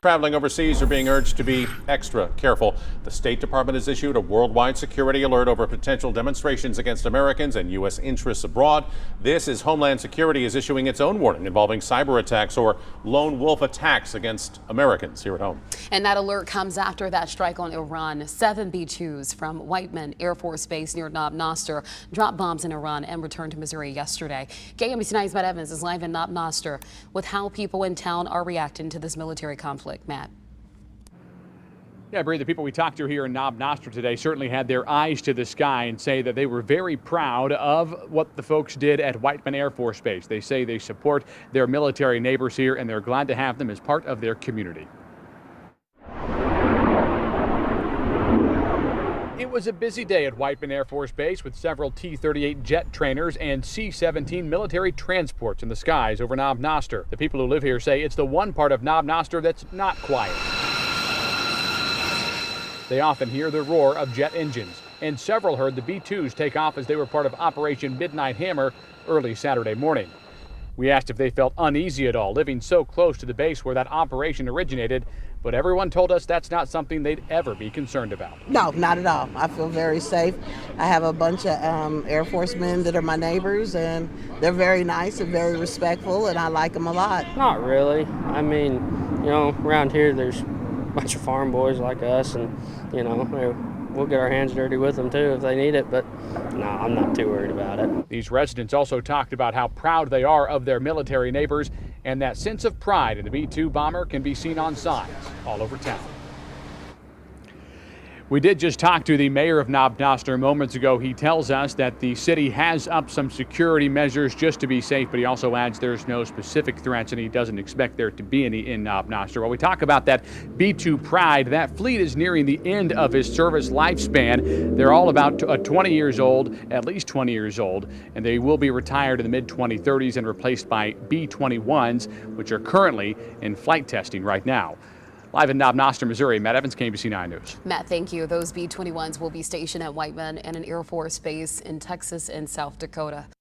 Traveling overseas are being urged to be extra careful. The State Department has issued a worldwide security alert over potential demonstrations against Americans and U.S. interests abroad. This as Homeland Security is issuing its own warning involving cyber attacks or lone wolf attacks against Americans here at home. And that alert comes after that strike on Iran. 7 B-2s from Whiteman Air Force Base near Nob Noster dropped bombs in Iran and returned to Missouri yesterday. KMBC 9's Matt Evans is live in Nob Noster with how people in town are reacting to this military conflict. Matt. Yeah, Bree, the people we talked to here in Nob Noster today certainly had their eyes to the sky and say that they were very proud of what the folks did at Whiteman Air Force Base. They say they support their military neighbors here and they're glad to have them as part of their community. It was a busy day at Whiteman Air Force Base with several T-38 jet trainers and C-17 military transports in the skies over Nob Noster. The people who live here say it's the one part of Nob Noster that's not quiet. They often hear the roar of jet engines, and several heard the B-2s take off as they were part of Operation Midnight Hammer early Saturday morning. We asked if they felt uneasy at all living so close to the base where that operation originated, but everyone told us that's not something they'd ever be concerned about. No, not at all. I feel very safe. I have a bunch of Air Force men that are my neighbors, and they're very nice and very respectful, and I like them a lot. Not really. I mean, you know, around here there's a bunch of farm boys like us, and, you know, we'll get our hands dirty with them too if they need it, but no, I'm not too worried about it. These residents also talked about how proud they are of their military neighbors, and that sense of pride in the B-2 bomber can be seen on signs all over town. We did just talk to the mayor of Nob Noster moments ago. He tells us that the city has upped some security measures just to be safe, but he also adds there's no specific threats and he doesn't expect there to be any in Nob Noster. While we talk about that B-2 Pride, that fleet is nearing the end of his service lifespan. They're all about 20 years old, at least 20 years old, and they will be retired in the mid-2030s and replaced by B-21s, which are currently in flight testing right now. Live in Nob Noster, Missouri, Matt Evans, KMBC 9 News. Matt, thank you. Those B-21s will be stationed at Whiteman and an Air Force base in Texas and South Dakota.